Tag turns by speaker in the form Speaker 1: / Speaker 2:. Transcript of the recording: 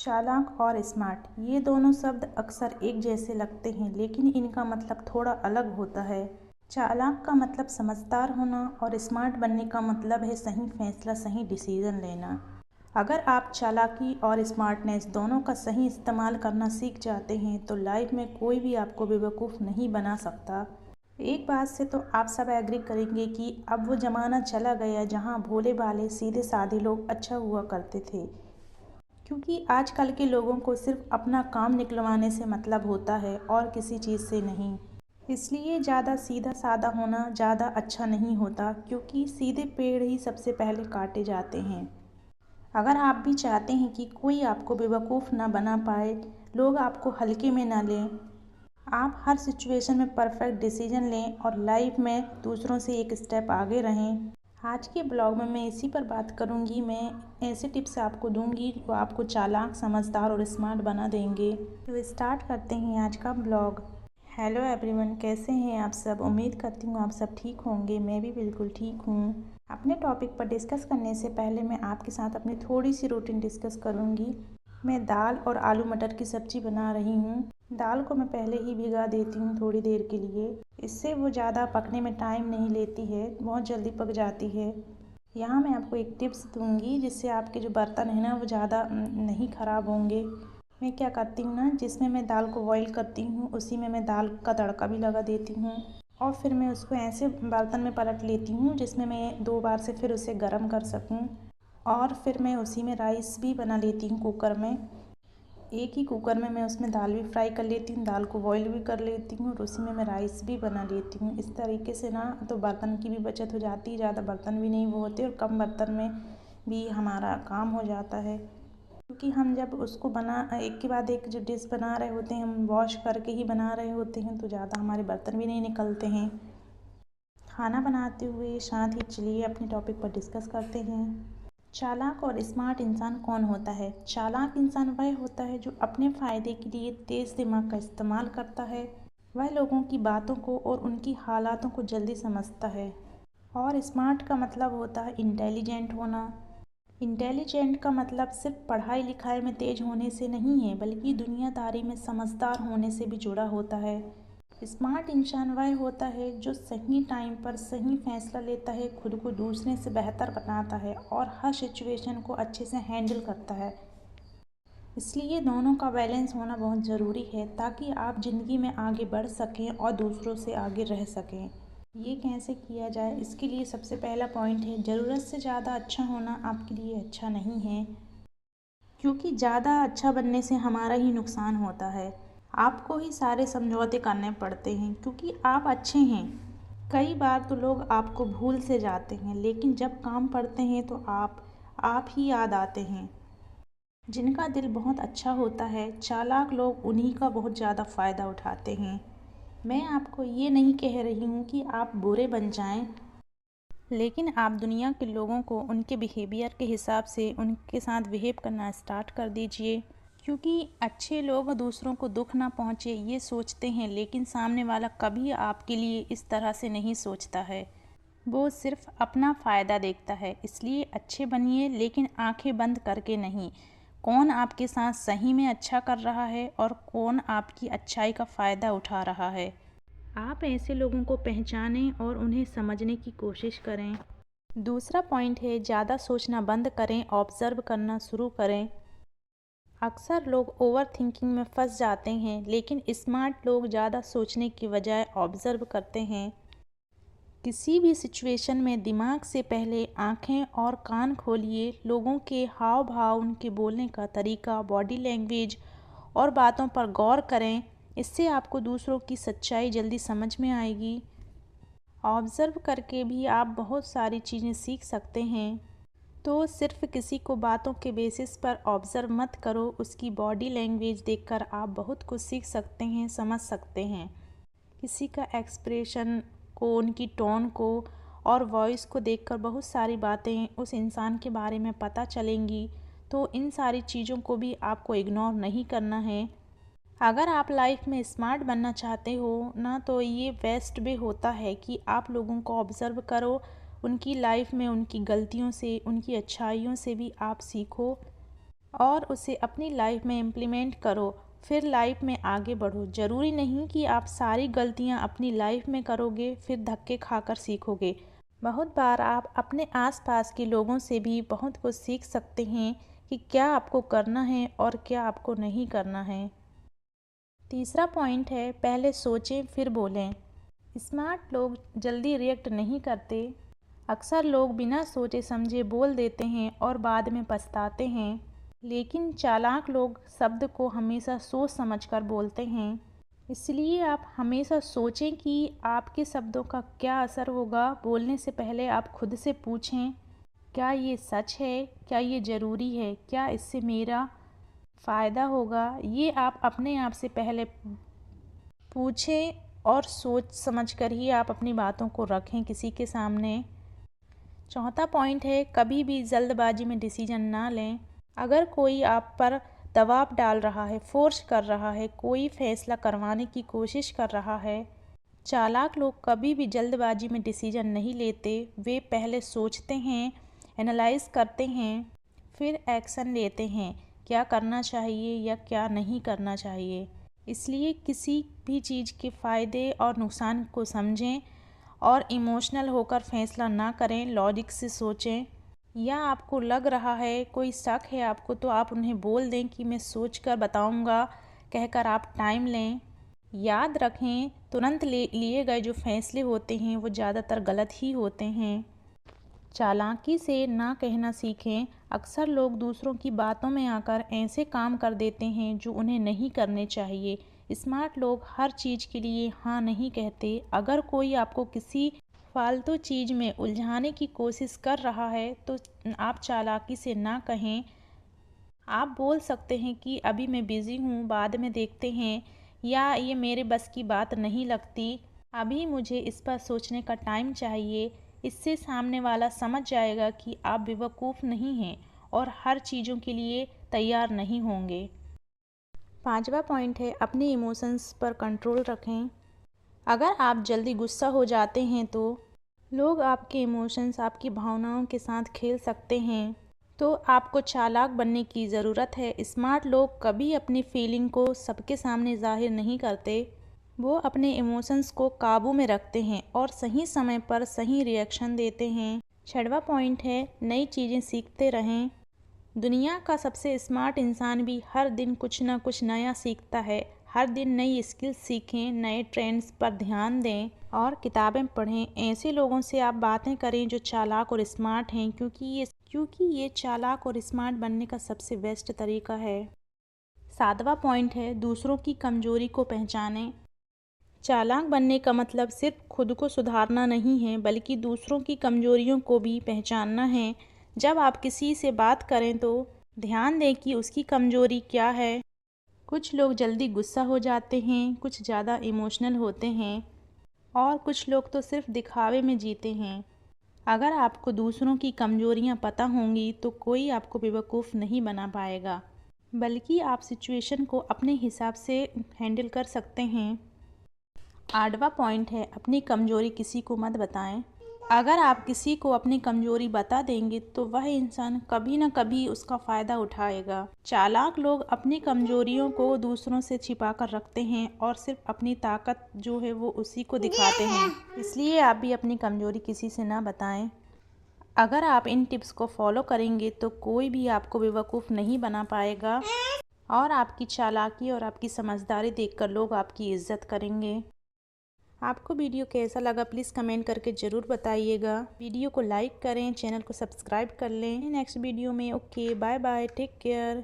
Speaker 1: चालाक और स्मार्ट, ये दोनों शब्द अक्सर एक जैसे लगते हैं, लेकिन इनका मतलब थोड़ा अलग होता है। चालाक का मतलब समझदार होना और स्मार्ट बनने का मतलब है सही फैसला, सही डिसीजन लेना। अगर आप चालाकी और स्मार्टनेस दोनों का सही इस्तेमाल करना सीख जाते हैं तो लाइफ में कोई भी आपको बेवकूफ़ नहीं बना सकता। एक बात से तो आप सब एग्री करेंगे कि अब वो ज़माना चला गया जहाँ भोले भाले सीधे साधे लोग अच्छा हुआ करते थे, क्योंकि आजकल के लोगों को सिर्फ अपना काम निकलवाने से मतलब होता है और किसी चीज़ से नहीं। इसलिए ज़्यादा सीधा साधा होना ज़्यादा अच्छा नहीं होता, क्योंकि सीधे पेड़ ही सबसे पहले काटे जाते हैं। अगर आप भी चाहते हैं कि कोई आपको बेवकूफ़ ना बना पाए, लोग आपको हल्के में ना लें, आप हर सिचुएशन में परफेक्ट डिसीजन लें और लाइफ में दूसरों से एक स्टेप आगे रहें। आज के ब्लॉग में मैं इसी पर बात करूंगी। मैं ऐसे टिप्स आपको दूंगी जो आपको चालाक, समझदार और स्मार्ट बना देंगे। तो स्टार्ट करते हैं आज का ब्लॉग। हेलो एवरीवन, कैसे हैं आप सब? उम्मीद करती हूँ आप सब ठीक होंगे। मैं भी बिल्कुल ठीक हूँ। अपने टॉपिक पर डिस्कस करने से पहले मैं आपके साथ अपनी थोड़ी सी रूटीन डिस्कस करूँगी। मैं दाल और आलू मटर की सब्ज़ी बना रही हूँ। दाल को मैं पहले ही भिगा देती हूँ थोड़ी देर के लिए, इससे वो ज़्यादा पकने में टाइम नहीं लेती है, बहुत जल्दी पक जाती है। यहाँ मैं आपको एक टिप्स दूँगी जिससे आपके जो बर्तन हैं ना वो ज़्यादा नहीं ख़राब होंगे। मैं क्या करती हूँ ना, जिसमें मैं दाल को बॉईल करती हूँ उसी में मैं दाल का तड़का भी लगा देती हूँ और फिर मैं उसको ऐसे बर्तन में पलट लेती हूँ जिसमें मैं 2 बार से फिर उसे गर्म कर सकूँ। और फिर मैं उसी में राइस भी बना लेती हूँ कुकर में। एक ही कुकर में मैं उसमें दाल भी फ्राई कर लेती हूँ, दाल को बॉईल भी कर लेती हूँ और उसी में मैं राइस भी बना लेती हूँ। इस तरीके से ना तो बर्तन की भी बचत हो जाती है, ज़्यादा बर्तन भी नहीं वो होते और कम बर्तन में भी हमारा काम हो जाता है। क्योंकि हम जब उसको बना एक के बाद एक जो डिश बना रहे होते हैं, हम वॉश करके ही बना रहे होते हैं, तो ज़्यादा हमारे बर्तन भी नहीं निकलते हैं। खाना बनाते हुए साथ ही चलिए अपने टॉपिक पर डिस्कस करते हैं। चालाक और स्मार्ट इंसान कौन होता है? चालाक इंसान वह होता है जो अपने फ़ायदे के लिए तेज़ दिमाग का इस्तेमाल करता है। वह लोगों की बातों को और उनकी हालातों को जल्दी समझता है। और स्मार्ट का मतलब होता है इंटेलिजेंट होना। इंटेलिजेंट का मतलब सिर्फ पढ़ाई लिखाई में तेज होने से नहीं है, बल्कि दुनियादारी में समझदार होने से भी जुड़ा होता है। स्मार्ट इंसान वह होता है जो सही टाइम पर सही फैसला लेता है, खुद को दूसरे से बेहतर बनाता है और हर सिचुएशन को अच्छे से हैंडल करता है। इसलिए दोनों का बैलेंस होना बहुत ज़रूरी है ताकि आप ज़िंदगी में आगे बढ़ सकें और दूसरों से आगे रह सकें। ये कैसे किया जाए? इसके लिए सबसे पहला पॉइंट है, ज़रूरत से ज़्यादा अच्छा होना आपके लिए अच्छा नहीं है, क्योंकि ज़्यादा अच्छा बनने से हमारा ही नुकसान होता है। आपको ही सारे समझौते करने पड़ते हैं क्योंकि आप अच्छे हैं। कई बार तो लोग आपको भूल से जाते हैं, लेकिन जब काम पड़ते हैं तो आप ही याद आते हैं। जिनका दिल बहुत अच्छा होता है, चालाक लोग उन्हीं का बहुत ज़्यादा फ़ायदा उठाते हैं। मैं आपको ये नहीं कह रही हूँ कि आप बुरे बन जाएं, लेकिन आप दुनिया के लोगों को उनके बिहेवियर के हिसाब से उनके साथ बिहेव करना स्टार्ट कर दीजिए। क्योंकि अच्छे लोग दूसरों को दुख ना पहुँचे ये सोचते हैं, लेकिन सामने वाला कभी आपके लिए इस तरह से नहीं सोचता है। वो सिर्फ अपना फ़ायदा देखता है। इसलिए अच्छे बनिए, लेकिन आंखें बंद करके नहीं। कौन आपके साथ सही में अच्छा कर रहा है और कौन आपकी अच्छाई का फ़ायदा उठा रहा है, आप ऐसे लोगों को पहचानें और उन्हें समझने की कोशिश करें। दूसरा पॉइंट है, ज़्यादा सोचना बंद करें, ऑब्ज़र्व करना शुरू करें। अक्सर लोग ओवर थिंकिंग में फंस जाते हैं, लेकिन स्मार्ट लोग ज़्यादा सोचने की बजाय ऑब्ज़र्व करते हैं। किसी भी सिचुएशन में दिमाग से पहले आंखें और कान खोलिए। लोगों के हाव भाव, उनके बोलने का तरीका, बॉडी लैंग्वेज और बातों पर गौर करें। इससे आपको दूसरों की सच्चाई जल्दी समझ में आएगी। ऑब्ज़र्व करके भी आप बहुत सारी चीज़ें सीख सकते हैं। तो सिर्फ किसी को बातों के बेसिस पर ऑब्ज़र्व मत करो, उसकी बॉडी लैंग्वेज देखकर आप बहुत कुछ सीख सकते हैं, समझ सकते हैं। किसी का एक्सप्रेशन को, उनकी टोन को और वॉइस को देखकर बहुत सारी बातें उस इंसान के बारे में पता चलेंगी। तो इन सारी चीज़ों को भी आपको इग्नोर नहीं करना है। अगर आप लाइफ में स्मार्ट बनना चाहते हो ना, तो ये बेस्ट वे होता है कि आप लोगों को ऑब्ज़र्व करो, उनकी लाइफ में उनकी गलतियों से, उनकी अच्छाइयों से भी आप सीखो और उसे अपनी लाइफ में इम्प्लीमेंट करो, फिर लाइफ में आगे बढ़ो। ज़रूरी नहीं कि आप सारी गलतियां अपनी लाइफ में करोगे फिर धक्के खाकर सीखोगे। बहुत बार आप अपने आसपास के लोगों से भी बहुत कुछ सीख सकते हैं कि क्या आपको करना है और क्या आपको नहीं करना है। तीसरा पॉइंट है, पहले सोचें फिर बोलें। स्मार्ट लोग जल्दी रिएक्ट नहीं करते। अक्सर लोग बिना सोचे समझे बोल देते हैं और बाद में पछताते हैं, लेकिन चालाक लोग शब्द को हमेशा सोच समझकर बोलते हैं। इसलिए आप हमेशा सोचें कि आपके शब्दों का क्या असर होगा। बोलने से पहले आप खुद से पूछें, क्या ये सच है, क्या ये ज़रूरी है, क्या इससे मेरा फ़ायदा होगा। ये आप अपने आप से पहले पूछें और सोच समझकर ही आप अपनी बातों को रखें किसी के सामने। चौथा पॉइंट है, कभी भी जल्दबाजी में डिसीजन ना लें। अगर कोई आप पर दबाव डाल रहा है, फोर्स कर रहा है, कोई फैसला करवाने की कोशिश कर रहा है, चालाक लोग कभी भी जल्दबाजी में डिसीजन नहीं लेते। वे पहले सोचते हैं, एनालाइज करते हैं, फिर एक्शन लेते हैं, क्या करना चाहिए या क्या नहीं करना चाहिए। इसलिए किसी भी चीज़ के फ़ायदे और नुकसान को समझें और इमोशनल होकर फैसला ना करें, लॉजिक से सोचें। या आपको लग रहा है, कोई शक है आपको, तो आप उन्हें बोल दें कि मैं सोच कर बताऊँगा, कहकर आप टाइम लें। याद रखें, तुरंत लिए गए जो फैसले होते हैं वो ज़्यादातर गलत ही होते हैं। चालाकी से ना कहना सीखें। अक्सर लोग दूसरों की बातों में आकर ऐसे काम कर देते हैं जो उन्हें नहीं करने चाहिए। स्मार्ट लोग हर चीज़ के लिए हाँ नहीं कहते। अगर कोई आपको किसी फालतू चीज़ में उलझाने की कोशिश कर रहा है तो आप चालाकी से ना कहें। आप बोल सकते हैं कि अभी मैं बिज़ी हूँ, बाद में देखते हैं, या ये मेरे बस की बात नहीं लगती, अभी मुझे इस पर सोचने का टाइम चाहिए। इससे सामने वाला समझ जाएगा कि आप बेवकूफ़ नहीं हैं और हर चीज़ों के लिए तैयार नहीं होंगे। पांचवा पॉइंट है, अपने इमोशंस पर कंट्रोल रखें। अगर आप जल्दी गुस्सा हो जाते हैं तो लोग आपके इमोशंस, आपकी भावनाओं के साथ खेल सकते हैं, तो आपको चालाक बनने की ज़रूरत है। स्मार्ट लोग कभी अपनी फीलिंग को सबके सामने जाहिर नहीं करते। वो अपने इमोशंस को काबू में रखते हैं और सही समय पर सही रिएक्शन देते हैं। छठवां पॉइंट है, नई चीज़ें सीखते रहें। दुनिया का सबसे स्मार्ट इंसान भी हर दिन कुछ ना कुछ नया सीखता है। हर दिन नई स्किल्स सीखें, नए ट्रेंड्स पर ध्यान दें और किताबें पढ़ें। ऐसे लोगों से आप बातें करें जो चालाक और स्मार्ट हैं, क्योंकि ये चालाक और स्मार्ट बनने का सबसे बेस्ट तरीका है। सातवां पॉइंट है, दूसरों की कमजोरी को पहचानें। चालाक बनने का मतलब सिर्फ खुद को सुधारना नहीं है, बल्कि दूसरों की कमजोरियों को भी पहचानना है। जब आप किसी से बात करें तो ध्यान दें कि उसकी कमजोरी क्या है। कुछ लोग जल्दी गुस्सा हो जाते हैं, कुछ ज़्यादा इमोशनल होते हैं और कुछ लोग तो सिर्फ दिखावे में जीते हैं। अगर आपको दूसरों की कमजोरियां पता होंगी तो कोई आपको बेवकूफ़ नहीं बना पाएगा, बल्कि आप सिचुएशन को अपने हिसाब से हैंडल कर सकते हैं। आठवां पॉइंट है, अपनी कमजोरी किसी को मत बताएं। अगर आप किसी को अपनी कमजोरी बता देंगे तो वह इंसान कभी न कभी उसका फ़ायदा उठाएगा। चालाक लोग अपनी कमजोरियों को दूसरों से छिपा कर रखते हैं और सिर्फ अपनी ताकत जो है वो उसी को दिखाते हैं। इसलिए आप भी अपनी कमजोरी किसी से ना बताएं। अगर आप इन टिप्स को फॉलो करेंगे तो कोई भी आपको बेवकूफ़ नहीं बना पाएगा और आपकी चालाकी और आपकी समझदारी देखकर लोग आपकी इज्जत करेंगे। आपको वीडियो कैसा लगा प्लीज़ कमेंट करके ज़रूर बताइएगा। वीडियो को लाइक करें, चैनल को सब्सक्राइब कर लें। नेक्स्ट वीडियो में okay, bye bye, take care.